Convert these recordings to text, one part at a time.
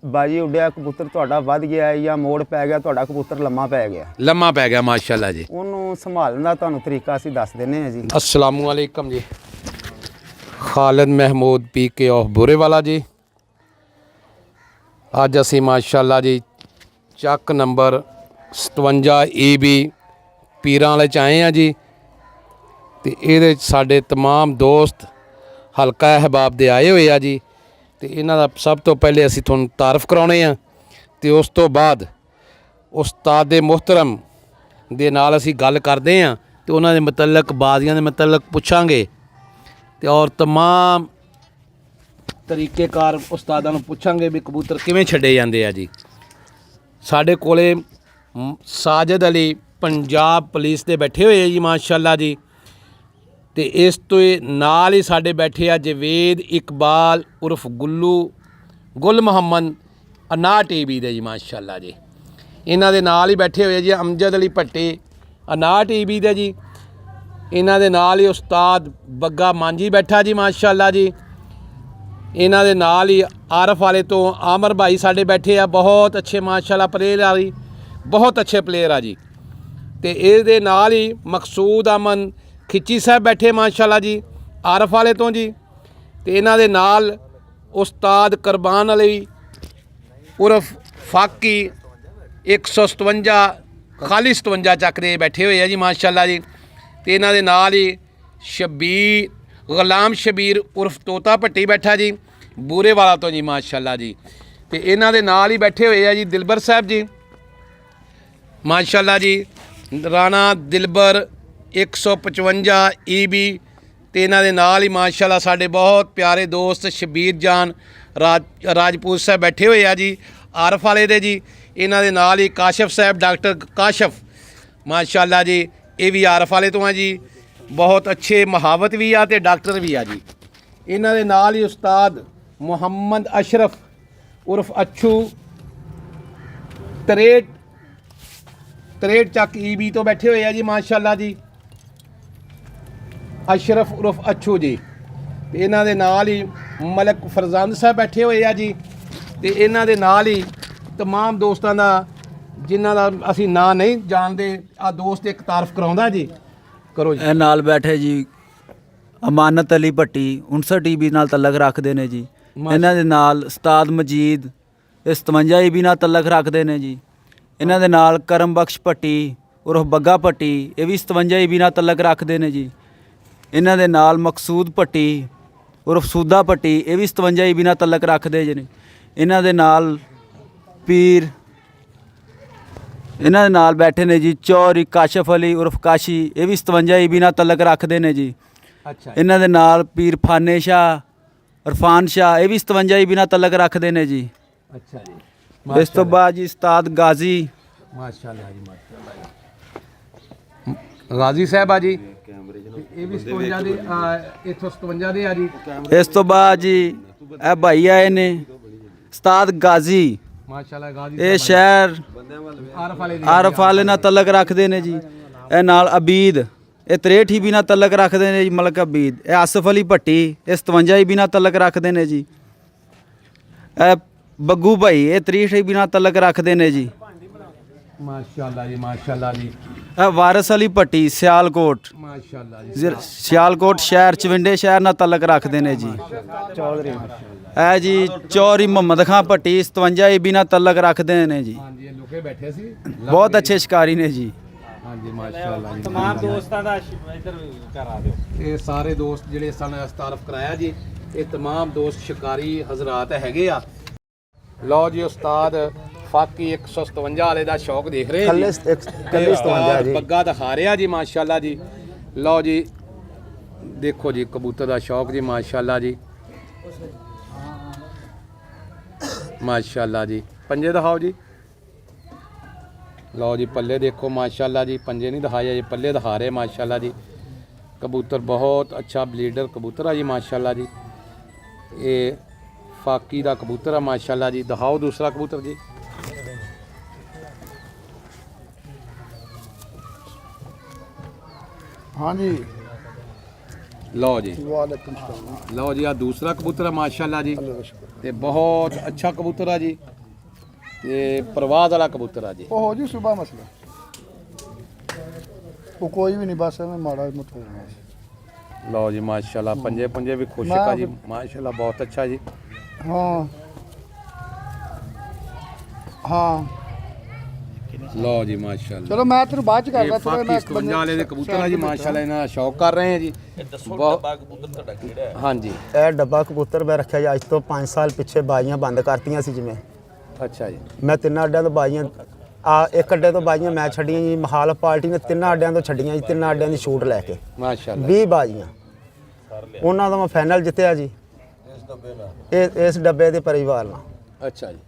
ਬਾਜੀ ਉੱਡਿਆ ਕਬੂਤਰ ਤੁਹਾਡਾ ਵੱਧ ਗਿਆ ਜਾਂ ਮੋੜ ਪੈ ਗਿਆ, ਤੁਹਾਡਾ ਕਬੂਤਰ ਲੰਮਾ ਪੈ ਗਿਆ ਮਾਸ਼ਾਅੱਲਾ ਜੀ। ਉਹਨੂੰ ਸੰਭਾਲਣ ਦਾ ਤੁਹਾਨੂੰ ਤਰੀਕਾ ਅਸੀਂ ਦੱਸ ਦਿੰਦੇ ਹਾਂ ਜੀ। अस्सलामु अलैकुम जी। खालिद महमूद PK ऑफ बुरेवाला जी। ਅੱਜ ਅਸੀਂ ਮਾਸ਼ਾਅੱਲਾ ਜੀ ਚੱਕ ਨੰਬਰ 57 EB ਪੀਰਾਂ ਵਾਲੇ 'ਚ ਆਏ ਆ ਜੀ। ਤੇ ਇਹਦੇ 'ਚ ਸਾਡੇ तमाम ਦੋਸਤ ਹਲਕਾ ਅਹਿਬਾਬ ਦੇ ਆਏ ਹੋਏ ਆ ਜੀ। ਤੇ ਇਹਨਾਂ ਦਾ ਸਭ ਤੋਂ ਪਹਿਲੇ ਅਸੀਂ ਤੁਹਾਨੂੰ ਤਾਰਫ ਕਰਾਉਣੇ ਆ ਤੇ ਉਸ ਤੋਂ ਬਾਅਦ ਉਸਤਾਦ ਦੇ ਮੁਹਤਰਮ ਦੇ ਨਾਲ ਅਸੀਂ ਗੱਲ ਕਰਦੇ ਆ ਤੇ ਉਹਨਾਂ ਦੇ ਮੁਤਲਕ ਬਾਜ਼ੀਆਂ ਦੇ ਮੁਤਲਕ ਪੁੱਛਾਂਗੇ ਤੇ ਔਰ तमाम ਤਰੀਕੇਕਾਰ ਉਸਤਾਦਾਂ ਨੂੰ ਪੁੱਛਾਂਗੇ ਵੀ ਕਬੂਤਰ ਕਿਵੇਂ ਛੱਡੇ ਜਾਂਦੇ ਆ ਜੀ। ਸਾਡੇ ਕੋਲੇ ਸਾਜਦ ਅਲੀ ਪੰਜਾਬ ਪੁਲਿਸ ਦੇ ਬੈਠੇ ਹੋਏ ਆ ਜੀ ਮਾਸ਼ਾਅੱਲਾ ਜੀ। ਤੇ ਇਸ ਤੋਂ ਨਾਲ ਹੀ ਸਾਡੇ ਬੈਠੇ ਆ ਜਵੇਦ ਇਕਬਾਲ ਉਰਫ ਗੁੱਲ ਮੁਹੰਮਦ 59 TB ਦੇ ਜੀ ਮਾਸ਼ਾਅੱਲਾ ਜੀ। ਇਹਨਾਂ ਦੇ ਨਾਲ ਹੀ ਬੈਠੇ ਹੋਏ ਆ ਜੀ ਅਮਜਦ ਅਲੀ ਭੱਟੀ 59 TB ਦੇ ਜੀ। ਇਹਨਾਂ ਦੇ ਨਾਲ ਹੀ ਉਸਤਾਦ ਬੱਗਾ ਮਾਂਜੀ ਬੈਠਾ ਜੀ ਮਾਸ਼ਾਅੱਲਾ ਜੀ। ਇਹਨਾਂ ਦੇ ਨਾਲ ਹੀ ਆਰਫ ਵਾਲੇ ਤੋਂ ਆਮਰ ਭਾਈ ਸਾਡੇ ਬੈਠੇ ਆ, ਬਹੁਤ ਅੱਛੇ ਮਾਸ਼ਾਅੱਲਾ ਪਲੇਅਰ ਆ ਜੀ, ਬਹੁਤ ਅੱਛੇ ਪਲੇਅਰ ਆ ਜੀ। ਤੇ ਇਹਦੇ ਨਾਲ ਹੀ ਮਕਸੂਦ ਅਮਨ ਖਿੱਚੀ ਸਾਹਿਬ ਬੈਠੇ ਮਾਸ਼ਾਅੱਲਾ ਜੀ ਆਰਫ ਵਾਲੇ ਤੋਂ ਜੀ। ਤੇ ਇਹਨਾਂ ਦੇ ਨਾਲ ਉਸਤਾਦ ਕੁਰਬਾਨ ਅਲੀ ਉਰਫ ਫਾਕੀ 157 ਖਾਲੀ 57 ਚੱਕ ਦੇ ਬੈਠੇ ਹੋਏ ਆ ਜੀ ਮਾਸ਼ਾਅੱਲਾ ਜੀ। ਤੇ ਇਹਨਾਂ ਦੇ ਨਾਲ ਹੀ ਗੁਲਾਮ ਸ਼ਬੀਰ ਉਰਫ ਤੋਤਾ ਭੱਟੀ ਬੈਠਾ ਜੀ ਬੂਰੇਵਾਲਾ ਤੋਂ ਜੀ ਮਾਸ਼ਾਅੱਲਾ ਜੀ। ਤੇ ਇਹਨਾਂ ਦੇ ਨਾਲ ਹੀ ਬੈਠੇ ਹੋਏ ਆ ਜੀ ਦਿਲਬਰ ਸਾਹਿਬ ਜੀ ਮਾਸ਼ਾਅੱਲਾ ਜੀ। ਰਾਣਾ ਦਿਲਬਰ 155 EB। ਤੇ ਇਹਨਾਂ ਦੇ ਨਾਲ ਹੀ ਮਾਸ਼ਾਅੱਲਾ ਸਾਡੇ ਬਹੁਤ ਪਿਆਰੇ ਦੋਸਤ ਸ਼ਬੀਰ ਜਾਨ ਰਾਜਪੂਤ ਸਾਹਿਬ ਬੈਠੇ ਹੋਏ ਆ ਜੀ ਆਰਫ ਵਾਲੇ ਦੇ ਜੀ। ਇਹਨਾਂ ਦੇ ਨਾਲ ਹੀ ਕਾਸ਼ਫ ਸਾਹਿਬ ਡਾਕਟਰ ਕਾਸ਼ਫ ਮਾਸ਼ਾਅੱਲਾ ਜੀ, ਇਹ ਵੀ ਆਰਫ ਵਾਲੇ ਤੋਂ ਆ ਜੀ, ਬਹੁਤ ਅੱਛੇ ਮੁਹਾਵਤ ਵੀ ਆ ਤੇ ਡਾਕਟਰ ਵੀ ਆ ਜੀ। ਇਹਨਾਂ ਦੇ ਨਾਲ ਹੀ ਉਸਤਾਦ ਮੁਹੰਮਦ ਅਸ਼ਰਫ ਉਰਫ ਅੱਛੂ 63 ਚੱਕ EB ਤੋਂ ਬੈਠੇ ਹੋਏ ਆ ਜੀ ਮਾਸ਼ਾਅੱਲਾ ਜੀ, ਅਸ਼ਰਫ ਉਰਫ ਅੱਛੂ ਜੀ। ਤੇ ਇਹਨਾਂ ਦੇ ਨਾਲ ਹੀ ਮਲਕ ਫਰਜ਼ੰਦ ਸਾਹਿਬ ਬੈਠੇ ਹੋਏ ਆ ਜੀ। ਤੇ ਇਹਨਾਂ ਦੇ ਨਾਲ ਹੀ तमाम ਦੋਸਤਾਂ ਦਾ ਜਿਨ੍ਹਾਂ ਦਾ ਅਸੀਂ ਨਾਂ ਨਹੀਂ ਜਾਣਦੇ ਆ ਦੋਸਤ ਇੱਕ ਤਾਰਫ ਕਰਾਉਂਦਾ ਜੀ, ਕਰੋ ਜੀ। ਇਹ ਨਾਲ ਬੈਠੇ ਜੀ ਅਮਾਨਤ ਅਲੀ ਭੱਟੀ 59 TB ਨਾਲ ਤਲਕ ਰੱਖਦੇ ਨੇ ਜੀ। ਇਹਨਾਂ ਦੇ ਨਾਲ ਉਸਤਾਦ ਮਜੀਦ 57 EB ਨਾਲ ਤਲਕ ਰੱਖਦੇ ਨੇ ਜੀ। ਇਹਨਾਂ ਦੇ ਨਾਲ ਕਰਮ ਬਖਸ਼ ਭੱਟੀ ਉਰਫ ਬੱਗਾ ਭੱਟੀ, ਇਹ ਵੀ 57 EB ਨਾਲ ਤਲਕ ਰੱਖਦੇ ਨੇ ਜੀ। ਇਹਨਾਂ ਦੇ ਨਾਲ ਮਕਸੂਦ ਭੱਟੀ ਉਰਫ ਸੂਦਾ ਭੱਟੀ, ਇਹ ਵੀ 57 EB ਨਾਲ ਤਲਕ ਰੱਖਦੇ ਜੀ ਨੇ। ਇਹਨਾਂ ਦੇ ਨਾਲ ਪੀਰ, ਇਹਨਾਂ ਦੇ ਨਾਲ ਬੈਠੇ ਨੇ ਜੀ ਚੌਰੀ ਕਾਸ਼ਫ ਅਲੀ ਉਰਫ ਕਾਸ਼ੀ, ਇਹ ਵੀ 57 EB ਨਾਲ ਤਲਕ ਰੱਖਦੇ ਨੇ ਜੀ। ਅੱਛਾ। ਇਹਨਾਂ ਦੇ ਨਾਲ ਪੀਰ ਫਾਨੇ ਸ਼ਾਹ ਇਰਫਾਨ ਸ਼ਾਹ, ਇਹ ਵੀ 57 EB ਨਾਲ ਤਲਕ ਰੱਖਦੇ ਨੇ ਜੀ। ਅੱਛਾ ਜੀ। ਇਸ ਤੋਂ ਬਾਅਦ ਜੀ ਉਸਤਾਦ ਗਾਜ਼ੀ ਮਾਸ਼ਾਅੱਲਾ ਜੀ, ਮਾਸ਼ਾਅੱਲਾ ਜੀ। ਗਾਜ਼ੀ ਸਾਹਿਬ ਆ ਜੀ, ਇਹ ਵੀ 57 ਦੇ ਇੱਥੋਂ 57 ਦੇ ਆ ਜੀ। ਇਸ ਤੋਂ ਬਾਅਦ ਜੀ ਇਹ ਭਾਈ ਆਏ ਨੇ ਉਸਤਾਦ ਗਾਜ਼ੀ, ਮਾਸ਼ਾਅੱਲਾ ਗਾਜ਼ੀ ਇਹ ਸ਼ਹਿਰ ਆਰਫ ਵਾਲੇ ਨਾਲ ਤਲਕ ਰੱਖਦੇ ਨੇ ਜੀ। ਇਹ ਨਾਲ ਅਬੀਦ, ਇਹ 63 EB ਨਾਲ ਤਲਕ ਰੱਖਦੇ ਨੇ ਜੀ ਮਲਕ ਅਬੀਦ। ਇਹ ਆਸਫ ਅਲੀ ਭੱਟੀ, ਇਹ 57 EB ਨਾਲ ਤਲਕ ਰੱਖਦੇ ਨੇ ਜੀ। ਇਹ ਬੱਗੂ ਭਾਈ, ਇਹ 63 EB ਨਾਲ ਤਲਕ ਰੱਖਦੇ ਨੇ ਜੀ। ਮਾਸ਼ਾਅੱਲਾ ਜੀ, ਮਾਸ਼ਾਅੱਲਾ ਜੀ। ਇਹ ਵਾਰਿਸ ਅਲੀ ਭੱਟੀ ਸਿਆਲਕੋਟ, ਮਾਸ਼ਾਅੱਲਾ ਜੀ। ਸਿਆਲਕੋਟ ਸ਼ਹਿਰ ਚਵਿੰਡੇ ਸ਼ਹਿਰ ਨਾਲ ਤਲਕ ਰੱਖਦੇ ਨੇ ਜੀ। ਚੌਧਰੀ ਇਹ ਜੀ ਚੌਰੀ ਮੁਹੰਮਦ ਖਾਂ ਭੱਟੀ 57 EB ਨਾਲ ਤਲਕ ਰੱਖਦੇ ਨੇ ਜੀ। ਹਾਂਜੀ, ਇਹ ਲੁਕੇ ਬੈਠੇ ਸੀ, ਬਹੁਤ ਅੱਛੇ ਸ਼ਿਕਾਰੀ ਨੇ ਜੀ। ਹਾਂਜੀ ਮਾਸ਼ਾਅੱਲਾ ਜੀ। तमाम ਦੋਸਤਾਂ ਦਾ ਇਧਰ ਕਰਾ ਦਿਓ। ਇਹ ਸਾਰੇ ਦੋਸਤ ਜਿਹੜੇ ਸਾਨੂੰ ਤਾਰਫ ਕਰਾਇਆ ਜੀ, ਇਹ तमाम ਦੋਸਤ ਸ਼ਿਕਾਰੀ ਹਜ਼ਰਾਤ ਹੈਗੇ ਆ। ਲਓ ਜੀ, ਉਸਤਾਦ ਫਾਕੀ 157 ਵਾਲੇ ਦਾ ਸ਼ੌਕ ਦੇਖ ਰਹੇ ਕੱਲੇ ਜੀ, 57 ਜੀ। ਬੱਗਾ ਦਿਖਾ ਰਿਹਾ ਜੀ ਮਾਸ਼ਾਅੱਲਾ ਜੀ। ਲਓ ਜੀ, ਦੇਖੋ ਜੀ ਕਬੂਤਰ ਦਾ ਸ਼ੌਕ ਜੀ ਮਾਸ਼ਾਅੱਲਾ ਜੀ, ਮਾਸ਼ਾਅੱਲਾ ਜੀ। ਪੰਜੇ ਦਿਖਾਓ ਜੀ। ਲਓ ਜੀ, ਪੱਲੇ ਦੇਖੋ ਮਾਸ਼ਾਅੱਲਾ ਜੀ, ਪੰਜੇ ਨਹੀਂ ਦਿਖਾਇਆ ਜੀ, ਪੱਲੇ ਦਿਖਾ ਰਹੇ ਮਾਸ਼ਾਅੱਲਾ ਜੀ। ਕਬੂਤਰ ਬਹੁਤ ਅੱਛਾ ਬਲੀਡਰ ਕਬੂਤਰ ਆ ਜੀ ਮਾਸ਼ਾਅੱਲਾ ਜੀ। ਇਹ ਫਾਕੀ ਦਾ ਕਬੂਤਰ ਆ ਮਾਸ਼ਾਅੱਲਾ ਜੀ। ਦਿਖਾਓ ਦੂਸਰਾ ਕਬੂਤਰ ਜੀ। हाँ जी, लो जी, वालेकुम सलाम। लो जी, आ दूसरा कबूतर है माशाल्लाह जी, ते बहुत अच्छा कबूतर है जी। ਤੇ ਪ੍ਰਵਾਦ ਵਾਲਾ ਕਬੂਤਰ ਆ ਜੀ ਉਹ ਹੋ ਜੀ ਸੁਬਾ ਮਸਲਾ ਉਹ ਕੋਈ ਵੀ ਨਹੀਂ ਬਸ ਐਵੇਂ ਮਾੜਾ ਮਤ ਹੋ ਜਾਣਾ ਸੀ। ਲਓ ਜੀ ਮਾਸ਼ਾਅੱਲਾ ਪੰਜੇ ਪੰਜੇ ਵੀ ਖੁਸ਼ ਆ ਜੀ ਮਾਸ਼ਾਅੱਲਾ ਬਹੁਤ ਅੱਛਾ ਜੀ ਹਾਂ ਹਾਂ ਲਓ ਜੀ ਮਾਸ਼ਾਅੱਲਾ ਚਲੋ ਮੈਂ ਤੈਨੂੰ ਬਾਅਦ ਚ ਇਹ ਕਰਦਾ ਫਾਕੀ 57 ਵਾਲੇ ਦੇ ਕਬੂਤਰ ਆ ਜੀ ਮਾਸ਼ਾਅੱਲਾ ਇਹਨਾਂ ਦਾ ਸ਼ੌਕ ਕਰ ਰਹੇ ਆ ਜੀ ਇਹ ਦੱਸੋ ਡੱਬਾ ਕਬੂਤਰ ਤੁਹਾਡਾ ਕਿਹੜਾ ਹੈ ਹਾਂਜੀ ਇਹ ਡੱਬਾ ਕਬੂਤਰ ਮੈਂ ਰੱਖਿਆ ਜੀ ਅੱਜ ਤੋਂ 5 ਸਾਲ ਪਿੱਛੇ ਬਾਜ਼ੀਆਂ ਬੰਦ ਕਰਤੀਆਂ ਸੀ ਜਿਵੇਂ ਅੱਛਾ ਜੀ ਮੈਂ ਤਿੰਨਾਂ ਅੱਡਿਆਂ ਤੋਂ ਬਾਜ਼ੀਆਂ ਇੱਕ ਅੱਡੇ ਤੋਂ ਬਾਜ਼ੀਆਂ ਮੈਂ ਛੱਡੀਆਂ ਜੀ ਮਹਾਲ ਪਾਰਟੀ ਨੇ ਤਿੰਨਾਂ ਅੱਡਿਆਂ ਤੋਂ ਛੱਡੀਆਂ ਜੀ ਤਿੰਨਾਂ ਅੱਡਿਆਂ ਦੀ ਛੂਟ ਲੈ ਕੇ ਮਾਸ਼ਾਅੱਲਾ 20 ਬਾਜ਼ੀਆਂ ਉਹਨਾਂ ਦਾ ਮੈਂ ਫਾਈਨਲ ਜਿੱਤਿਆ ਜੀ ਇਸ ਡੱਬੇ ਦੇ ਪਰਿਵਾਰ ਨਾਲ ਅੱਛਾ ਜੀ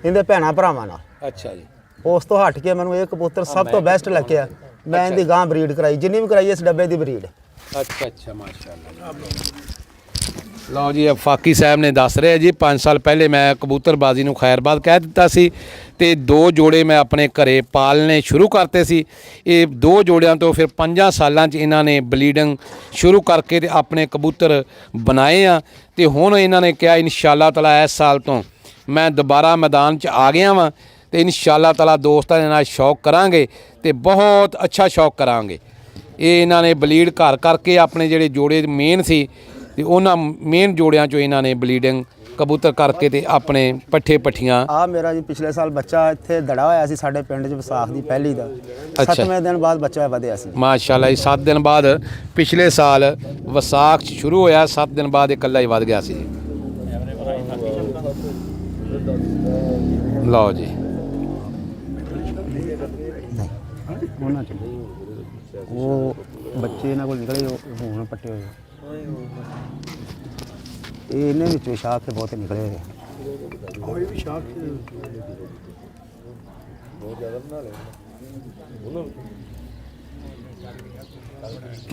ਇਹਦੇ ਭੈਣਾਂ ਭਰਾਵਾਂ ਨਾਲ ਅੱਛਾ ਜੀ ਉਸ ਤੋਂ ਹਟ ਕੇ ਮੈਨੂੰ ਇਹ ਕਬੂਤਰ ਸਭ ਤੋਂ ਬੈਸਟ ਲੱਗਿਆ ਮੈਂ ਇਹਦੀ ਗਾਂ ਬਰੀਡ ਕਰਾਈ ਜਿੰਨੀ ਵੀ ਕਰਾਈ ਇਸ ਡੱਬੇ ਦੀ ਬਰੀਡ ਅੱਛਾ ਅੱਛਾ ਮਾਸ਼ਾਅੱਲਾ ਲਓ ਜੀ ਇਹ ਫਾਕੀ ਸਾਹਿਬ ਨੇ ਦੱਸ ਰਹੇ ਜੀ 5 ਸਾਲ ਪਹਿਲੇ ਮੈਂ ਕਬੂਤਰਬਾਜ਼ੀ ਨੂੰ ਖੈਰਬਾਦ ਕਹਿ ਦਿੱਤਾ ਸੀ ਤੇ 2 ਜੋੜੇ ਮੈਂ ਆਪਣੇ ਘਰੇ ਪਾਲਣੇ ਸ਼ੁਰੂ ਕਰਤੇ ਸੀ ਇਹ 2 ਜੋੜਿਆਂ ਤੋਂ ਫਿਰ 5 ਸਾਲਾਂ 'ਚ ਇਹਨਾਂ ਨੇ ਬਲੀਡਿੰਗ ਸ਼ੁਰੂ ਕਰਕੇ ਤੇ ਆਪਣੇ ਕਬੂਤਰ ਬਣਾਏ ਆ ਤੇ ਹੁਣ ਇਹਨਾਂ ਨੇ ਕਿਹਾ ਇਨਸ਼ਾਅੱਲਾ ਤਾਲਾ ਇਸ ਸਾਲ ਤੋਂ ਮੈਂ ਦੁਬਾਰਾ ਮੈਦਾਨ 'ਚ ਆ ਗਿਆ ਵਾਂ ਤੇ ਇਨਸ਼ਾਅੱਲਾ ਤਾਲਾ ਦੋਸਤਾਂ ਦੇ ਨਾਲ ਸ਼ੌਕ ਕਰਾਂਗੇ ਤੇ ਬਹੁਤ ਅੱਛਾ ਸ਼ੌਕ ਕਰਾਂਗੇ ਇਹ ਇਹਨਾਂ ਨੇ ਬਲੀਡ ਘਰ ਕਰਕੇ ਆਪਣੇ ਜਿਹੜੇ ਜੋੜੇ ਮੇਨ ਸੀ ਤੇ ਉਹਨਾਂ ਮੇਨ ਜੋੜਿਆਂ 'ਚੋਂ ਇਹਨਾਂ ਨੇ ਬਲੀਡਿੰਗ ਕਬੂਤਰ ਕਰਕੇ ਤੇ ਆਪਣੇ ਪੱਠੇ ਪੱਠੀਆਂ ਆ ਮੇਰਾ ਜੀ ਪਿਛਲੇ ਸਾਲ ਬੱਚਾ ਇੱਥੇ ਦੜਾ ਹੋਇਆ ਸੀ ਸਾਡੇ ਪਿੰਡ 'ਚ ਵਿਸਾਖ ਦੀ ਪਹਿਲੀ ਦਾ ਅੱਛਾ। 7ਵੇਂ ਦਿਨ ਬਾਅਦ ਬੱਚਾ ਵਧਿਆ ਸੀ ਮਾਸ਼ਾਅੱਲਾ ਇਹ 7 ਦਿਨ ਬਾਅਦ ਪਿਛਲੇ ਸਾਲ ਵਿਸਾਖ 'ਚ ਸ਼ੁਰੂ ਹੋਇਆ 7 ਦਿਨ ਬਾਅਦ ਇਕੱਲਾ ਹੀ ਵੱਧ ਗਿਆ ਸੀ ਲਓ ਜੀ ਉਹਨਾਂ 'ਚ ਉਹ ਬੱਚੇ ਇਹਨਾਂ ਕੋਲ ਨਿਕਲੇ ਹੁਣ ਪੱਟੇ ਹੋਏ ਇਹ ਇਹਨਾਂ ਵਿੱਚੋਂ ਸ਼ਾਖ ਕੇ ਬਹੁਤ ਨਿਕਲੇ ਹੋਏ ਕੋਈ ਵੀ ਸ਼ਾਖ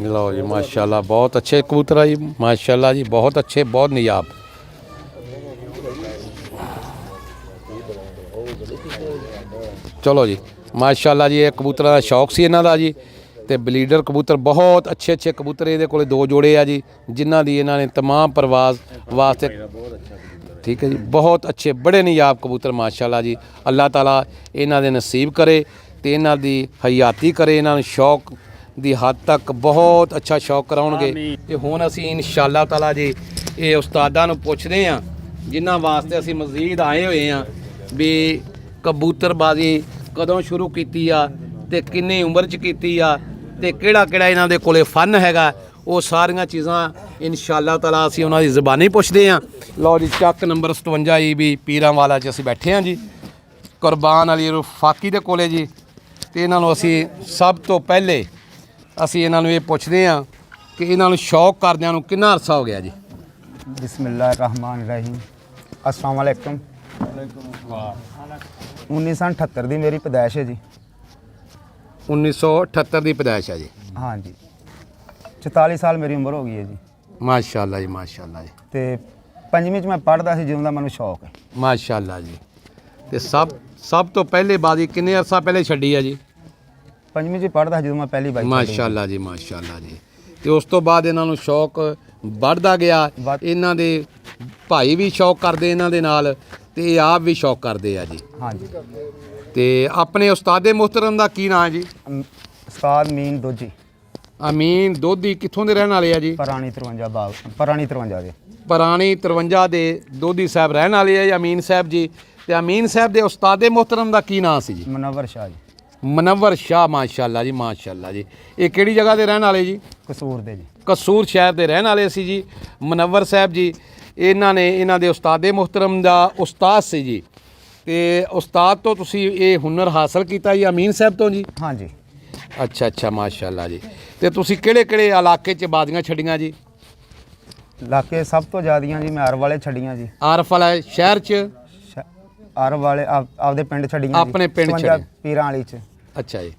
ਲਓ ਜੀ ਮਾਸ਼ਾਅੱਲਾ ਬਹੁਤ ਅੱਛੇ ਕਬੂਤਰ ਆ ਜੀ ਮਾਸ਼ਾਅੱਲਾ ਜੀ ਬਹੁਤ ਅੱਛੇ ਬਹੁਤ ਨਿਯਾਬ ਚਲੋ ਜੀ ਮਾਸ਼ਾਅੱਲਾ ਜੀ ਇਹ ਕਬੂਤਰਾਂ ਦਾ ਸ਼ੌਕ ਸੀ ਇਹਨਾਂ ਦਾ ਜੀ ਤੇ ਬਲੀਡਰ ਕਬੂਤਰ ਬਹੁਤ ਅੱਛੇ ਅੱਛੇ ਕਬੂਤਰ ਇਹਦੇ ਕੋਲੇ 2 ਜੋੜੇ ਆ ਜੀ ਜਿਨ੍ਹਾਂ ਦੀ ਇਹਨਾਂ ਨੇ तमाम ਪ੍ਰਵਾਜ਼ ਵਾਸਤੇ ਠੀਕ ਹੈ ਜੀ ਬਹੁਤ ਅੱਛੇ ਬੜੇ ਨਿਯਾਬ ਕਬੂਤਰ ਮਾਸ਼ਾਅੱਲਾ ਜੀ ਅੱਲਾਹ ਤਾਲਾ ਇਹਨਾਂ ਦੇ ਨਸੀਬ ਕਰੇ ਤੇ ਇਹਨਾਂ ਦੀ ਹਯਾਤੀ ਕਰੇ ਇਹਨਾਂ ਨੂੰ ਸ਼ੌਕ ਦੀ ਹੱਦ ਤੱਕ ਬਹੁਤ ਅੱਛਾ ਸ਼ੌਕ ਕਰਾਉਣਗੇ ਤੇ ਹੁਣ ਅਸੀਂ ਇਨਸ਼ਾਅੱਲਾ ਤਾਲਾ ਜੀ ਇਹ ਉਸਤਾਦਾਂ ਨੂੰ ਪੁੱਛਦੇ ਆ ਜਿਨ੍ਹਾਂ ਵਾਸਤੇ ਅਸੀਂ ਮਜ਼ੀਦ ਆਏ ਹੋਏ ਆ ਵੀ ਕਬੂਤਰਬਾਜ਼ੀ ਕਦੋਂ ਸ਼ੁਰੂ ਕੀਤੀ ਆ ਤੇ ਕਿੰਨੀ ਉਮਰ 'ਚ ਕੀਤੀ ਆ ਤੇ ਕਿਹੜਾ ਕਿਹੜਾ ਇਹਨਾਂ ਦੇ ਕੋਲੇ ਫਨ ਹੈਗਾ ਉਹ ਸਾਰੀਆਂ ਚੀਜ਼ਾਂ ਇਨਸ਼ਾਅੱਲਾ ਤਾਲਾ ਅਸੀਂ ਉਹਨਾਂ ਦੀ ਜ਼ਬਾਨੀ ਪੁੱਛਦੇ ਆ ਲਓ ਜੀ ਚੱਕ ਨੰਬਰ 57 ਜੀ ਵੀ ਪੀਰਾਂ ਵਾਲਾ 'ਚ ਅਸੀਂ ਬੈਠੇ ਆ ਜੀ ਕੁਰਬਾਨ ਅਲੀ ਫਾਕੀ ਦੇ ਕੋਲੇ ਜੀ ਤੇ ਇਹਨਾਂ ਨੂੰ ਅਸੀਂ ਸਭ ਤੋਂ ਪਹਿਲੇ ਅਸੀਂ ਇਹਨਾਂ ਨੂੰ ਇਹ ਪੁੱਛਦੇ ਆ ਕਿ ਇਹਨਾਂ ਨੂੰ ਸ਼ੌਕ ਕਰਦਿਆਂ ਨੂੰ ਕਿੰਨਾ ਅਰਸਾ ਹੋ ਗਿਆ ਜੀ ਬਿਸਮਿਲ੍ਲਾਹਿਰਰਹਿਮਾਨਿਰਰਹੀਮ अस्सलाम वालेकुम 1978 ਦੀ ਮੇਰੀ ਪੈਦਾਇਸ਼ ਹੈ ਜੀ 1978 ਦੀ ਪੈਦਾਇਸ਼ ਹੈ ਜੀ ਹਾਂ ਜੀ 44 ਸਾਲ ਮੇਰੀ ਉਮਰ ਹੋ ਗਈ ਹੈ ਜੀ ਮਾਸ਼ਾਅੱਲਾ ਜੀ ਮਾਸ਼ਾਅੱਲਾ ਜੀ ਤੇ 5ਵੀਂ 'ਚ ਮੈਂ ਪੜ੍ਹਦਾ ਸੀ ਜਦੋਂ ਦਾ ਮੈਨੂੰ ਸ਼ੌਕ ਹੈ ਮਾਸ਼ਾਅੱਲਾ ਜੀ ਤੇ ਸਭ ਤੋਂ ਪਹਿਲੇ ਬਾਜ਼ੀ ਕਿੰਨੇ ਅਰਸਾ ਪਹਿਲੇ ਛੱਡੀ ਹੈ ਜੀ 5ਵੀਂ 'ਚ ਪੜ੍ਹਦਾ ਸੀ ਜਦੋਂ ਮੈਂ ਪਹਿਲੀ ਬਾਜੀ ਮਾਸ਼ਾਅੱਲਾ ਜੀ ਮਾਸ਼ਾਅੱਲਾ ਜੀ ਤੇ ਉਸ ਤੋਂ ਬਾਅਦ ਇਹਨਾਂ ਨੂੰ ਸ਼ੌਕ ਵੱਧਦਾ ਗਿਆ ਇਹਨਾਂ ਦੇ ਭਾਈ ਵੀ ਸ਼ੌਕ ਕਰਦੇ ਇਹਨਾਂ ਦੇ ਨਾਲ ਤੇ ਇਹ ਆਪ ਵੀ ਸ਼ੌਕ ਕਰਦੇ ਆ ਜੀ ਹਾਂ ਜੀ ਤੇ ਆਪਣੇ ਉਸਤਾਦੇ ਮੁਹਤਰਮ ਦਾ ਕੀ ਨਾਮ ਹੈ ਜੀ ਉਸਤਾਦ ਮੀਨ ਦੋਜੀ ਅਮੀਨ ਦੋਧੀ ਕਿੱਥੋਂ ਦੇ ਰਹਿਣ ਵਾਲੇ ਆ ਜੀ ਪੁਰਾਣੀ 53 ਬਾਗ ਪੁਰਾਣੀ 53 ਦੇ ਪੁਰਾਣੀ 53 ਦੇ ਦੋਧੀ ਸਾਹਿਬ ਰਹਿਣ ਵਾਲੇ ਆ ਜੀ ਅਮੀਨ ਸਾਹਿਬ ਜੀ ਤੇ ਅਮੀਨ ਸਾਹਿਬ ਦੇ ਉਸਤਾਦੇ ਮੁਹਤਰਮ ਦਾ ਕੀ ਨਾਮ ਸੀ ਜੀ ਮੁਨੱਵਰ ਸ਼ਾਹ ਜੀ ਮਨੱਵਰ ਸ਼ਾਹ ਮਾਸ਼ਾਅੱਲਾ ਜੀ ਮਾਸ਼ਾਅੱਲਾ ਜੀ ਇਹ ਕਿਹੜੀ ਜਗ੍ਹਾ ਦੇ ਰਹਿਣ ਵਾਲੇ ਜੀ ਕਸੂਰ ਦੇ ਜੀ ਕਸੂਰ ਸ਼ਹਿਰ ਦੇ ਰਹਿਣ ਵਾਲੇ ਸੀ ਜੀ ਮੁਨੱਵਰ ਸਾਹਿਬ ਜੀ ਇਹਨਾਂ ਨੇ ਇਹਨਾਂ ਦੇ ਉਸਤਾਦੇ ਮੁਹਤਰਮ ਦਾ ਉਸਤਾਦ ਸੀ ਜੀ ਤੇ ਉਸਤਾਦ ਤੋਂ ਤੁਸੀਂ ਇਹ ਹੁਨਰ ਹਾਸਲ ਕੀਤਾ ਜੀ ਅਮੀਨ ਸਾਹਿਬ ਤੋਂ ਜੀ ਹਾਂ ਜੀ ਅੱਛਾ ਅੱਛਾ ਮਾਸ਼ਾਅੱਲਾ ਜੀ ਤੇ ਤੁਸੀਂ ਕਿਹੜੇ ਕਿਹੜੇ ਇਲਾਕੇ 'ਚ ਬਾਜ਼ੀਆਂ ਛੱਡੀਆਂ ਜੀ ਇਲਾਕੇ ਸਭ ਤੋਂ ਜ਼ਿਆਦੀਆਂ ਜੀ ਮੈਂ ਅਰਬ ਵਾਲੇ ਛੱਡੀਆਂ ਜੀ ਆਰਫ ਵਾਲਾ ਸ਼ਹਿਰ 'ਚ ਅਰਬ ਵਾਲੇ ਆਪਦੇ ਪਿੰਡ ਛੱਡੀਆਂ ਆਪਣੇ ਪਿੰਡ 55 ਛੱਡੀਆਂ। ਪੀਰਾਂ ਵਾਲੀ 'ਚ ਅੱਛਾ ਜੀ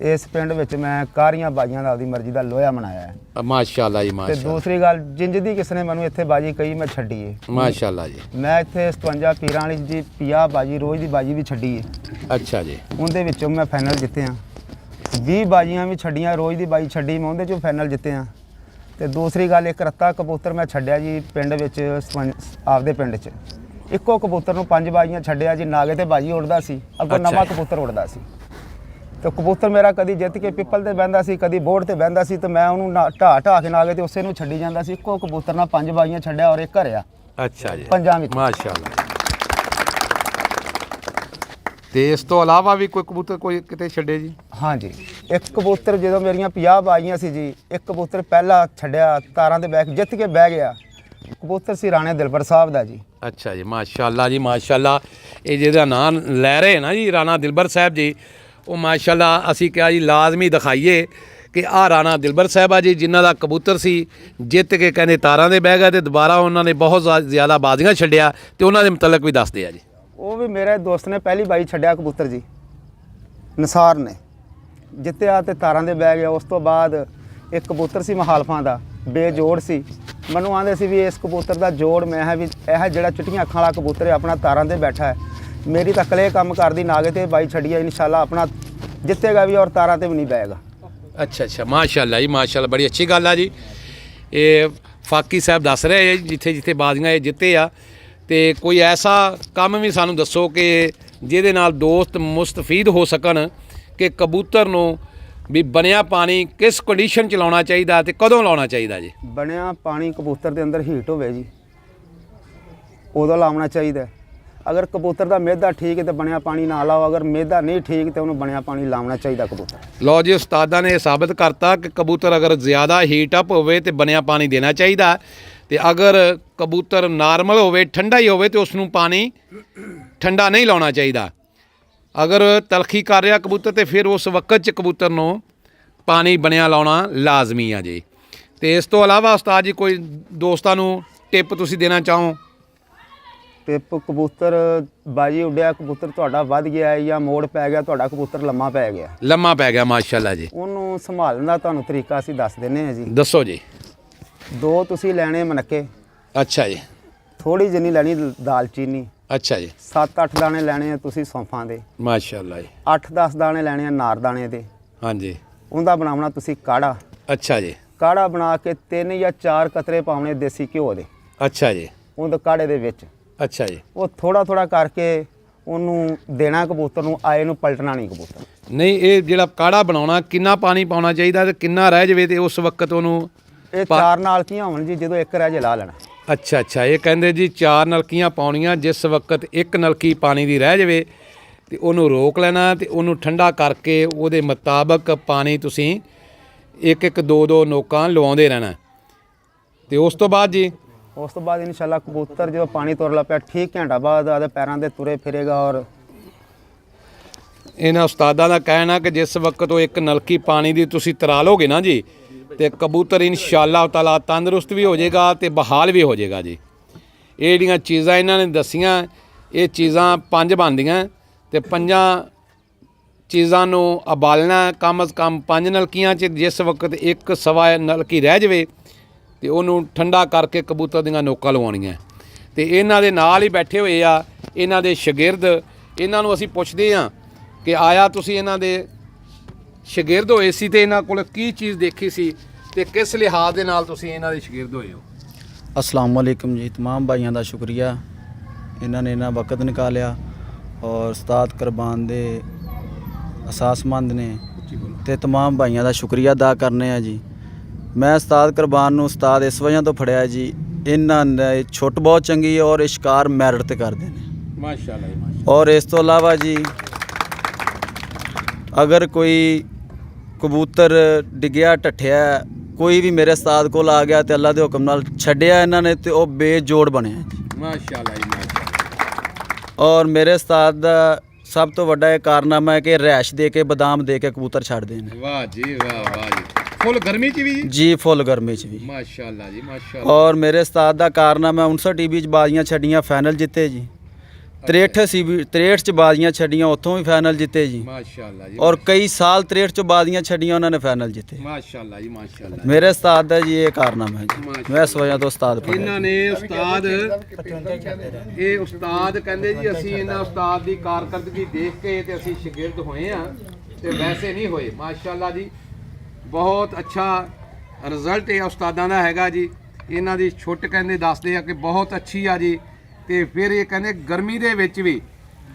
ਇਸ ਪਿੰਡ ਵਿੱਚ ਮੈਂ ਕਾਰੀਆਂ ਬਾਜੀਆਂ ਦਾ ਆਪਦੀ ਮਰਜ਼ੀ ਦਾ ਲੋਹਾ ਮਨਾਇਆ ਹੈ ਮਾਸ਼ਾਅੱਲਾ ਜੀ ਤੇ ਮਾਸ਼ਾਅੱਲਾ ਦੂਸਰੀ ਗੱਲ ਜਿੰਜ ਦੀ ਕਿਸ ਨੇ ਮੈਨੂੰ ਇੱਥੇ ਬਾਜੀ ਕਹੀ ਮੈਂ ਛੱਡੀ ਏ ਮਾਸ਼ਾਅੱਲਾ ਜੀ ਮੈਂ ਇੱਥੇ 57 ਪੀਰਾਂ ਵਾਲੀ 'ਚ ਜੀ 50 ਬਾਜੀ ਰੋਜ਼ ਦੀ ਬਾਜੀ ਵੀ ਛੱਡੀ ਏ ਅੱਛਾ ਜੀ ਉਹਦੇ ਵਿੱਚੋਂ ਮੈਂ ਫਾਈਨਲ ਜਿੱਤਿਆ 20 ਬਾਜੀਆਂ ਵੀ ਛੱਡੀਆਂ ਰੋਜ਼ ਦੀ ਬਾਜੀ ਛੱਡੀ ਮੈਂ ਉਹਦੇ 'ਚੋਂ ਫਾਈਨਲ ਜਿੱਤਿਆ ਤੇ ਦੂਸਰੀ ਗੱਲ ਇੱਕ ਰੱਤਾ ਕਬੂਤਰ ਮੈਂ ਛੱਡਿਆ ਜੀ ਪਿੰਡ ਵਿੱਚ ਆਪਦੇ ਪਿੰਡ 'ਚ ਇੱਕੋ ਕਬੂਤਰ ਨੂੰ 5 ਬਾਜ਼ੀਆਂ ਛੱਡਿਆ ਜੀ, ਨਾਗੇ ਤੇ ਬਾਜੀ ਉੱਡਦਾ ਸੀ, ਅੱਗੋਂ ਅੱਛਾ ਨਵਾਂ ਜੀ। ਕਬੂਤਰ ਉੱਡਦਾ ਸੀ। ਤੇ ਕਬੂਤਰ ਮੇਰਾ ਕਦੀ ਜਿੱਤ ਕੇ ਪਿੱਪਲ ਤੇ ਬਹਿੰਦਾ ਸੀ, ਕਦੀ ਬੋਰਡ ਤੇ ਬਹਿੰਦਾ ਸੀ, ਤੇ ਮੈਂ ਉਹਨੂੰ ਢਾਹ ਕੇ ਨਾਗੇ ਤੇ ਉਸੇ ਨੂੰ ਛੱਡੀ ਜਾਂਦਾ ਸੀ। ਇੱਕੋ ਕਬੂਤਰ ਨਾਲ 5 ਬਾਜ਼ੀਆਂ ਛੱਡਿਆ ਔਰ ਇੱਕ ਘਰਿਆ ਅੱਛਾ ਜੀ, ਪੰਜਾਂ ਵਿੱਚ। ਮਾਸ਼ਾਅੱਲਾ। ਤੇ ਇਸ ਤੋਂ ਇਲਾਵਾ ਵੀ ਕੋਈ ਕਬੂਤਰ ਕੋਈ ਕਿਤੇ ਛੱਡੇ ਜੀ? ਹਾਂਜੀ, ਇੱਕ ਕਬੂਤਰ ਜਦੋਂ ਮੇਰੀਆਂ 50 ਬਾਜ਼ੀਆਂ ਸੀ ਜੀ, ਇੱਕ ਕਬੂਤਰ ਪਹਿਲਾ ਛੱਡਿਆ ਤਾਰਾਂ ਤੇ ਬਹਿ ਕੇ ਜਿੱਤ ਕੇ ਬਹਿ ਗਿਆ। ਕਬੂਤਰ ਸੀ ਰਾਣੇ ਦਿਲਬਰ ਸਾਹਿਬ ਦਾ ਜੀ। ਅੱਛਾ ਜੀ, ਮਾਸ਼ਾਅੱਲਾ ਜੀ, ਮਾਸ਼ਾਅੱਲਾ। ਇਹ ਜਿਹਦਾ ਨਾਂ ਲੈ ਰਹੇ ਨਾ ਜੀ ਰਾਣਾ ਦਿਲਬਰ ਸਾਹਿਬ ਜੀ, ਉਹ ਮਾਸ਼ਾਅੱਲਾ ਅਸੀਂ ਕਿਹਾ ਜੀ ਲਾਜ਼ਮੀ ਦਿਖਾਈਏ ਕਿ ਆਹ ਰਾਣਾ ਦਿਲਬਰ ਸਾਹਿਬ ਆ ਜੀ, ਜਿਨ੍ਹਾਂ ਦਾ ਕਬੂਤਰ ਸੀ ਜਿੱਤ ਕੇ ਕਹਿੰਦੇ ਤਾਰਾਂ ਦੇ ਬਹਿ ਗਿਆ ਤੇ ਦੁਬਾਰਾ ਉਹਨਾਂ ਨੇ ਬਹੁਤ ਜ਼ਿਆਦਾ ਬਾਜ਼ੀਆਂ ਛੱਡਿਆ, ਤੇ ਉਹਨਾਂ ਦੇ ਮੁਤਲਕ ਵੀ ਦੱਸਦੇ ਆ ਜੀ। ਉਹ ਵੀ ਮੇਰੇ ਦੋਸਤ ਨੇ ਪਹਿਲੀ ਬਾਈ ਛੱਡਿਆ ਕਬੂਤਰ ਜੀ, ਨਿਸਾਰ ਨੇ ਜਿੱਤਿਆ ਤੇ ਤਾਰਾਂ ਦੇ ਬਹਿ ਗਿਆ। ਉਸ ਤੋਂ ਬਾਅਦ ਇੱਕ ਕਬੂਤਰ ਸੀ ਮਹਾਲਫਾਂ ਦਾ, ਬੇਜੋੜ ਸੀ। ਮੈਨੂੰ ਆਂਦੇ ਸੀ ਵੀ ਇਸ ਕਬੂਤਰ ਦਾ ਜੋੜ ਮੈਂ ਹੈ ਵੀ ਇਹ ਜਿਹੜਾ ਚਿੱਟੀਆਂ ਅੱਖਾਂ ਵਾਲਾ ਕਬੂਤਰ ਹੈ ਆਪਣਾ ਤਾਰਾਂ ਤੇ ਬੈਠਾ ਹੈ। ਮੇਰੀ ਤਾਂ ਕਲੇ ਕੰਮ ਕਰਦੀ ਨਾਗੇ ਤੇ ਬਾਈ ਛੱਡੀ ਹੈ, ਇਨਸ਼ਾਅੱਲਾ ਆਪਣਾ ਜਿੱਤੇਗਾ ਵੀ ਔਰ ਤਾਰਾਂ ਤੇ ਵੀ ਨਹੀਂ ਬਹਿਗਾ। ਅੱਛਾ ਅੱਛਾ, ਮਾਸ਼ਾਅੱਲਾ ਜੀ, ਮਾਸ਼ਾਅੱਲਾ, ਬੜੀ ਅੱਛੀ ਗੱਲ ਆ ਜੀ। ਇਹ ਫਾਕੀ ਸਾਹਿਬ ਦੱਸ ਰਹੇ ਆ ਜਿੱਥੇ ਜਿੱਥੇ ਬਾਜ਼ੀਆਂ ਇਹ ਜਿੱਤੇ ਆ, ਤੇ ਕੋਈ ਐਸਾ ਕੰਮ ਵੀ ਸਾਨੂੰ ਦੱਸੋ ਕਿ ਜਿਹਦੇ ਨਾਲ ਦੋਸਤ ਮੁਸਤਫੀਦ ਹੋ ਸਕਣ ਕਿ ਕਬੂਤਰ ਨੂੰ ਵੀ ਬਣਿਆ ਪਾਣੀ ਕਿਸ ਕੰਡੀਸ਼ਨ ਚ ਲਾਉਣਾ ਚਾਹੀਦਾ ਤੇ ਕਦੋਂ ਲਾਉਣਾ ਚਾਹੀਦਾ ਜੀ? ਬਣਿਆ ਪਾਣੀ ਕਬੂਤਰ ਦੇ ਅੰਦਰ ਹੀਟ ਹੋਵੇ ਜੀ, ਉਦੋਂ ਲਾਉਣਾ ਚਾਹੀਦਾ। ਅਗਰ ਕਬੂਤਰ ਦਾ ਮਿਹਦਾ ਠੀਕ ਹੈ ਤੇ ਬਣਿਆ ਪਾਣੀ ਨਾ ਲਾਓ, ਅਗਰ ਮਿਹਦਾ ਨਹੀਂ ਠੀਕ ਤੇ ਉਹਨੂੰ ਬਣਿਆ ਪਾਣੀ ਲਾਉਣਾ ਚਾਹੀਦਾ ਕਬੂਤਰ। ਲਓ ਜੀ, ਉਸਤਾਦਾਂ ਨੇ ਇਹ ਸਾਬਤ ਕਰਤਾ ਕਿ ਕਬੂਤਰ ਅਗਰ ਜ਼ਿਆਦਾ ਹੀਟ ਅਪ ਹੋਵੇ ਤੇ ਬਣਿਆ ਪਾਣੀ ਦੇਣਾ ਚਾਹੀਦਾ, ਤੇ ਅਗਰ ਕਬੂਤਰ ਨਾਰਮਲ ਹੋਵੇ ਠੰਡਾ ਹੀ ਹੋਵੇ ਤੇ ਉਸ ਨੂੰ ਪਾਣੀ ਠੰਡਾ ਨਹੀਂ ਲਾਉਣਾ ਚਾਹੀਦਾ। ਅਗਰ ਤਲਖੀ ਕਰ ਰਿਹਾ ਕਬੂਤਰ ਤੇ ਫਿਰ ਉਸ ਵਕਤ 'ਚ ਕਬੂਤਰ ਨੂੰ ਪਾਣੀ ਬਣਿਆ ਲਾਉਣਾ ਲਾਜ਼ਮੀ ਆ ਜੀ। ਤੇ ਇਸ ਤੋਂ ਇਲਾਵਾ ਉਸਤਾਦ ਜੀ ਕੋਈ ਦੋਸਤਾਂ ਨੂੰ ਟਿਪ ਤੁਸੀਂ ਦੇਣਾ ਚਾਹੋ? ਟਿਪ, ਕਬੂਤਰ ਬਾਜੀ ਉੱਡਿਆ, ਕਬੂਤਰ ਤੁਹਾਡਾ ਵੱਧ ਗਿਆ ਹੈ ਜਾਂ ਮੋੜ ਪੈ ਗਿਆ, ਤੁਹਾਡਾ ਕਬੂਤਰ ਲੰਮਾ ਪੈ ਗਿਆ, ਲੰਮਾ ਪੈ ਗਿਆ, ਮਾਸ਼ਾਅੱਲਾ ਜੀ, ਉਹਨੂੰ ਸੰਭਾਲਣ ਦਾ ਤੁਹਾਨੂੰ ਤਰੀਕਾ ਅਸੀਂ ਦੱਸ ਦਿੰਦੇ ਹਾਂ ਜੀ। ਦੱਸੋ ਜੀ। 2 ਤੁਸੀਂ ਲੈਣੇ ਮਨੱਕੇ, ਅੱਛਾ ਜੀ, ਥੋੜੀ ਜਿੰਨੀ ਲੈਣੀ ਦਾਲਚੀਨੀ, ਅੱਛਾ ਜੀ, 7-8 ਦਾਣੇ ਲੈਣੇ ਆ ਤੁਸੀਂ ਸੌਂਫਾਂ ਦੇ, ਮਾਸ਼ਾਅੱਲਾ ਜੀ, 8-10 ਦਾਣੇ ਲੈਣੇ ਆ ਨਾਰਦਾਣੇ ਦੇ। ਹਾਂਜੀ, ਉਹਦਾ ਬਣਾਉਣਾ ਤੁਸੀਂ ਕਾੜਾ। ਅੱਛਾ ਜੀ, ਕਾੜਾ ਬਣਾ ਕੇ 3 ਜਾਂ 4 ਕਤਰੇ ਪਾਉਣੇ ਦੇਸੀ ਘਿਓ ਦੇ ਅੱਛਾ ਜੀ, ਉਹਦੇ ਕਾੜੇ ਦੇ ਵਿੱਚ। ਅੱਛਾ ਜੀ। ਉਹ ਥੋੜਾ ਥੋੜਾ ਕਰਕੇ ਉਹਨੂੰ ਦੇਣਾ ਕਬੂਤਰ ਨੂੰ, ਆਏ ਨੂੰ ਪਲਟਣਾ ਨਹੀਂ ਕਬੂਤਰ। ਨਹੀਂ, ਇਹ ਜਿਹੜਾ ਕਾੜਾ ਬਣਾਉਣਾ ਕਿੰਨਾ ਪਾਣੀ ਪਾਉਣਾ ਚਾਹੀਦਾ ਤੇ ਕਿੰਨਾ ਰਹਿ ਜਾਵੇ ਤੇ ਉਸ ਵਕਤ ਉਹਨੂੰ? ਇਹ 4 ਨਾਲਕੀਆਂ ਹੋਣ ਜੀ, ਜਦੋਂ ਇੱਕ ਰਹਿ ਜੇ ਲਾ ਲੈਣਾ। ਅੱਛਾ ਅੱਛਾ, ਇਹ ਕਹਿੰਦੇ ਜੀ 4 ਨਲਕੀਆਂ ਪਾਉਣੀਆਂ, ਜਿਸ ਵਕਤ ਇੱਕ ਨਲਕੀ ਪਾਣੀ ਦੀ ਰਹਿ ਜਾਵੇ ਤੇ ਉਹਨੂੰ ਰੋਕ ਲੈਣਾ ਤੇ ਉਹਨੂੰ ਠੰਡਾ ਕਰਕੇ ਉਹਦੇ ਮੁਤਾਬਕ ਪਾਣੀ ਤੁਸੀਂ 1-1 2-2 ਨੋਕਾਂ ਲਵਾਉਂਦੇ ਰਹਿਣਾ। ਤੇ ਉਸ ਤੋਂ ਬਾਅਦ ਜੀ? ਉਸ ਤੋਂ ਬਾਅਦ ਇਨਸ਼ਾਅੱਲਾ ਕਬੂਤਰ ਜਦੋਂ ਪਾਣੀ ਤੁਰਲਾ ਪਿਆ ਠੀਕ ਘੰਟਾ ਬਾਅਦ ਆਦੇ ਪੈਰਾਂ ਦੇ ਤੁਰੇ ਫਿਰੇਗਾ। ਔਰ ਇਹਨਾਂ ਉਸਤਾਦਾਂ ਦਾ ਕਹਿਣਾ ਕਿ ਜਿਸ ਵਕਤ ਉਹ ਇੱਕ ਨਲਕੀ ਪਾਣੀ ਦੀ ਤੁਸੀਂ ਤਰਾ ਲੋਗੇ ਨਾ ਜੀ, ਤੇ ਕਬੂਤਰ ਇਨਸ਼ਾਅੱਲਾ ਤਾਲਾ ਤੰਦਰੁਸਤ ਵੀ ਹੋ ਜਾਏਗਾ ਤੇ ਬਹਾਲ ਵੀ ਹੋ ਜਾਏਗਾ ਜੀ। ਇਹ ਜਿਹੜੀਆਂ ਚੀਜ਼ਾਂ ਇਹਨਾਂ ਨੇ ਦੱਸੀਆਂ, ਇਹ ਚੀਜ਼ਾਂ 5 ਬਣਦੀਆਂ ਤੇ 5 ਚੀਜ਼ਾਂ ਨੂੰ ਉਬਾਲਣਾ ਕਮ ਅਜ਼ ਕਮ 5 ਨਲਕੀਆਂ 'ਚ। ਜਿਸ ਵਕਤ 1-1.25 ਨਲਕੀ ਰਹਿ ਜਾਵੇ ਤੇ ਉਹਨੂੰ ਠੰਡਾ ਕਰਕੇ ਕਬੂਤਰ ਦੀਆਂ ਨੋਕਾਂ ਲਵਾਉਣੀਆਂ। ਤੇ ਇਹਨਾਂ ਦੇ ਨਾਲ ਹੀ ਬੈਠੇ ਹੋਏ ਆ ਇਹਨਾਂ ਦੇ ਸ਼ਾਗਿਰਦ, ਇਹਨਾਂ ਨੂੰ ਅਸੀਂ ਪੁੱਛਦੇ ਹਾਂ ਕਿ ਆਇਆ ਤੁਸੀਂ ਇਹਨਾਂ ਦੇ ਸ਼ਾਗਿਰਦ ਹੋਏ ਸੀ ਤੇ ਇਹਨਾਂ ਕੋਲ ਕੀ ਚੀਜ਼ ਦੇਖੀ ਸੀ ਤੇ ਕਿਸ ਲਿਹਾਜ਼ ਦੇ ਨਾਲ ਤੁਸੀਂ ਇਹਨਾਂ ਦੇ ਸ਼ਾਗਿਰਦ ਹੋਏ ਹੋ? अस्सलाम वालेकुम जी। तमाम भाइयों का शुक्रिया, इन्होंने इन्ना वक्त निकालिया और उस्ताद कुरबान दे असासमंद ने ते तमाम भाइयों का शुक्रिया अदा करने हैं जी। मैं उस्ताद कुरबान नूं उस्ताद इस वजह तो फड़िया जी, इन्हां ने छुट बहुत चंगी और शिकार मैरिट ते करते हैं माशाअल्लाह जी। और इस तो इलावा जी अगर कोई कबूतर डिग्या टठिया कोई भी मेरे उस्ताद कोल आ गया तो अल्लाह के हुक्म नाल छड्डिया इन्हां ने ते ओह बेजोड़ बनया जी, माशाअल्लाह जी, माशाअल्लाह। और मेरे उस्ताद दा सब तो वड्डा ये कारनामा है कि रैश दे के बादाम दे के कबूतर छड्डदे ने। वाह जी वाह, वाह जी। फुल गर्मी च भी जी, फुल गर्मी च भी। माशाअल्लाह जी, माशाअल्लाह। और मेरे उस्ताद दा कारनामा 59 टीवी च बाजियां छड्डियां, फाइनल जिते जी। 63 सी 63 च बाजियां छड्डियां, उत्थों भी फाइनल जिते जी। माशाअल्लाह जी। और कई साल 63 च बाजियां छड्डियां, उन्होंने फाइनल जिते। माशाअल्लाह जी, माशाअल्लाह। मेरे उस्ताद दा जी ये कारनामा है जी, मैं इस वजह तो उस्ताद पढ़िया। ਇਹਨਾਂ ਨੇ ਉਸਤਾਦ, ਇਹ ਉਸਤਾਦ ਕਹਿੰਦੇ ਜੀ ਅਸੀਂ ਇਹਨਾਂ ਉਸਤਾਦ ਦੀ ਕਾਰਕਰਦਗੀ ਦੇਖ ਕੇ ਤੇ ਅਸੀਂ ਸ਼ਾਗਿਰਦ ਹੋਏ ਆ ਤੇ ਵੈਸੇ ਨਹੀਂ ਹੋਏ। ਮਾਸ਼ਾਅੱਲਾ ਜੀ, ਬਹੁਤ ਅੱਛਾ ਰਿਜ਼ਲਟ ਇਹ ਉਸਤਾਦਾਂ ਦਾ ਹੈਗਾ ਜੀ। ਇਹਨਾਂ ਦੀ ਛੁੱਟ ਕਹਿੰਦੇ ਦੱਸਦੇ ਆ ਕਿ ਬਹੁਤ ਅੱਛੀ ਆ ਜੀ, ਤੇ ਫਿਰ ਇਹ ਕਹਿੰਦੇ ਗਰਮੀ ਦੇ ਵਿੱਚ ਵੀ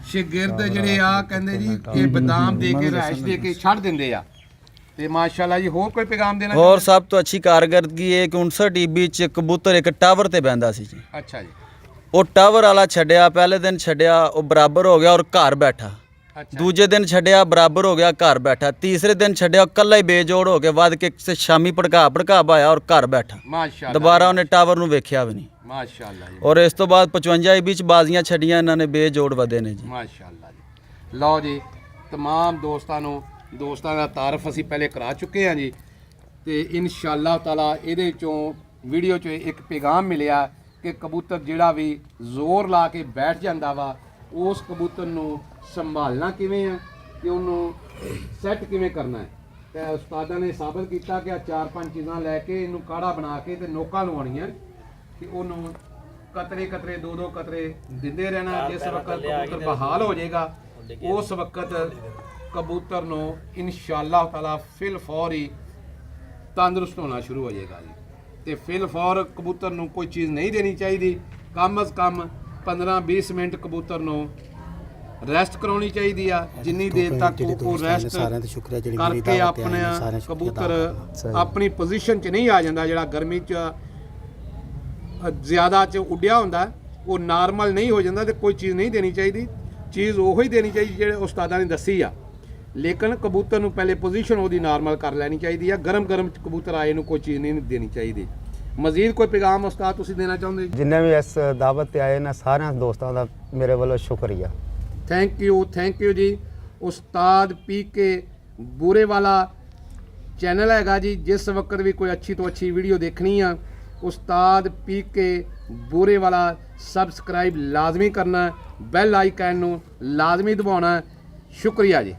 ਸ਼ਾਗਿਰਦ ਜਿਹੜੇ ਆ ਕਹਿੰਦੇ ਜੀ ਇਹ ਬਦਾਮ ਦੇ ਕੇ ਰਾਇਸ਼ ਦੇ ਕੇ ਛੱਡ ਦਿੰਦੇ ਆ ਤੇ ਮਾਸ਼ਾਅੱਲਾ ਜੀ। ਹੋਰ ਕੋਈ ਪੈਗਾਮ ਦੇਣਾ ਹੋਰ ਸਭ ਤੋਂ ਅੱਛੀ ਕਾਰਗਰਦਗੀ ਇਹ ਕਿ 59 ਟੀਬੀ ਚ ਕਬੂਤਰ ਇੱਕ ਟਾਵਰ ਤੇ ਬਹਿੰਦਾ ਸੀ ਜੀ। ਅੱਛਾ ਜੀ। ਉਹ ਟਾਵਰ ਵਾਲਾ ਛੱਡਿਆ, ਪਹਿਲੇ ਦਿਨ ਛੱਡਿਆ ਉਹ ਬਰਾਬਰ ਹੋ ਗਿਆ ਔਰ ਘਰ ਬੈਠਾ। ਅੱਛਾ ਦੂਜੇ ਦਿਨ ਛੱਡਿਆ ਬਰਾਬਰ ਹੋ ਗਿਆ, ਘਰ ਬੈਠਾ। ਤੀਸਰੇ ਦਿਨ ਛੱਡਿਆ ਇਕੱਲਾ ਹੀ ਬੇਜੋੜ ਹੋ ਕੇ ਵੱਧ ਕੇ ਸ਼ਾਮੀ ਭੜਕਾ ਪਾਇਆ ਔਰ ਘਰ ਬੈਠਾ। ਮਾਸ਼ਾਅੱਲਾ ਦੁਬਾਰਾ ਉਹਨੇ ਟਾਵਰ ਨੂੰ ਵੇਖਿਆ ਵੀ ਨਹੀਂ। ਮਾਸ਼ਾਅੱਲਾ ਜੀ। ਔਰ ਇਸ ਤੋਂ ਬਾਅਦ 55 ਵਿੱਚ ਬਾਜ਼ੀਆਂ ਛੱਡੀਆਂ ਇਹਨਾਂ ਨੇ, ਬੇਜੋੜ ਵਧੇ ਨੇ ਜੀ। ਮਾਸ਼ਾਅੱਲਾ ਜੀ। ਲਓ ਜੀ, तमाम ਦੋਸਤਾਂ ਦਾ ਤਾਰਫ ਅਸੀਂ ਪਹਿਲੇ ਕਰਾ ਚੁੱਕੇ ਹਾਂ ਜੀ ਤੇ ਇਨਸ਼ਾਅੱਲਾ ਤਾਲਾ ਇਹਦੇ ਚੋਂ ਵੀਡੀਓ 'ਚ ਇੱਕ ਪੈਗਾਮ ਮਿਲਿਆ ਕਿ ਕਬੂਤਰ ਜਿਹੜਾ ਵੀ ਜ਼ੋਰ ਲਾ ਕੇ ਬੈਠ ਜਾਂਦਾ ਵਾ ਉਸ ਕਬੂਤਰ ਨੂੰ ਸੰਭਾਲਣਾ ਕਿਵੇਂ ਆ ਤੇ ਉਹਨੂੰ ਸੈੱਟ ਕਿਵੇਂ ਕਰਨਾ ਹੈ। ਤੇ ਉਸਤਾਦਾਂ ਨੇ ਸਾਬਤ ਕੀਤਾ ਕਿ ਆ 4-5 ਚੀਜ਼ਾਂ ਲੈ ਕੇ ਇਹਨੂੰ ਕਾੜਾ ਬਣਾ ਕੇ ਤੇ ਨੋਕਾਂ ਲਵਾਉਣੀਆਂ ਤੇ ਉਹਨੂੰ ਕਤਰੇ 2-2 ਕਤਰੇ ਦਿੰਦੇ ਰਹਿਣਾ। ਜਿਸ ਵਕਤ ਕਬੂਤਰ ਬਹਾਲ ਹੋ ਜਾਏਗਾ ਉਸ ਵਕਤ ਕਬੂਤਰ ਨੂੰ ਇਨਸ਼ਾਅੱਲਾ ਤਾਲਾ ਫਿਲ ਫੌਰ ਹੀ ਤੰਦਰੁਸਤ ਹੋਣਾ ਸ਼ੁਰੂ ਹੋ ਜਾਏਗਾ ਜੀ। ਤੇ ਫਿਲ ਫੌਰ ਕਬੂਤਰ ਨੂੰ ਕੋਈ ਚੀਜ਼ ਨਹੀਂ ਦੇਣੀ ਚਾਹੀਦੀ। ਕਮ ਅਜ਼ ਕਮ 15-20 ਮਿੰਟ ਕਬੂਤਰ ਨੂੰ ਰੈਸਟ ਕਰਾਉਣੀ ਚਾਹੀਦੀ ਆ। ਜਿੰਨੀ ਦੇਰ ਤੱਕ ਉਹ ਰੈਸਟ ਕਰਕੇ ਆਪਣਾ ਕਬੂਤਰ ਆਪਣੀ ਪੋਜੀਸ਼ਨ 'ਚ ਨਹੀਂ ਆ ਜਾਂਦਾ, ਜਿਹੜਾ ਗਰਮੀ 'ਚ ਜ਼ਿਆਦਾ 'ਚ ਉੱਡਿਆ ਹੁੰਦਾ ਉਹ ਨਾਰਮਲ ਨਹੀਂ ਹੋ ਜਾਂਦਾ, ਤੇ ਕੋਈ ਚੀਜ਼ ਨਹੀਂ ਦੇਣੀ ਚਾਹੀਦੀ। ਚੀਜ਼ ਉਹੋ ਹੀ ਦੇਣੀ ਚਾਹੀਦੀ ਜਿਹੜੇ ਉਸਤਾਦਾਂ ਨੇ ਦੱਸੀ ਆ, ਲੇਕਿਨ ਕਬੂਤਰ ਨੂੰ ਪਹਿਲੇ ਪੋਜੀਸ਼ਨ ਉਹਦੀ ਨਾਰਮਲ ਕਰ ਲੈਣੀ ਚਾਹੀਦੀ ਆ। ਗਰਮ ਕਬੂਤਰ ਆਏ ਨੂੰ ਕੋਈ ਚੀਜ਼ ਨਹੀਂ ਦੇਣੀ ਚਾਹੀਦੀ। ਮਜ਼ੀਦ ਕੋਈ ਪੈਗਾਮ ਉਸਤਾਦ ਤੁਸੀਂ ਦੇਣਾ ਚਾਹੁੰਦੇ? ਜਿੰਨੇ ਵੀ ਇਸ ਦਾਵਤ ਤੇ ਆਏ ਨਾ ਸਾਰਿਆਂ ਦੋਸਤਾਂ ਦਾ ਮੇਰੇ ਵੱਲੋਂ ਸ਼ੁਕਰੀਆ। ਥੈਂਕ ਯੂ ਜੀ। ਉਸਤਾਦ PK ਬੂਰੇ ਵਾਲਾ ਚੈਨਲ ਹੈਗਾ ਜੀ। ਜਿਸ ਵਕਤ ਵੀ ਕੋਈ ਅੱਛੀ ਤੋਂ ਅੱਛੀ ਵੀਡੀਓ ਦੇਖਣੀ ਆ ਉਸਤਾਦ PK ਬੂਰੇ ਵਾਲਾ ਸਬਸਕ੍ਰਾਈਬ ਲਾਜ਼ਮੀ ਕਰਨਾ, ਬੈਲ ਆਈਕਨ ਨੂੰ ਲਾਜ਼ਮੀ ਦਬਾਉਣਾ। ਸ਼ੁਕਰੀਆ ਜੀ।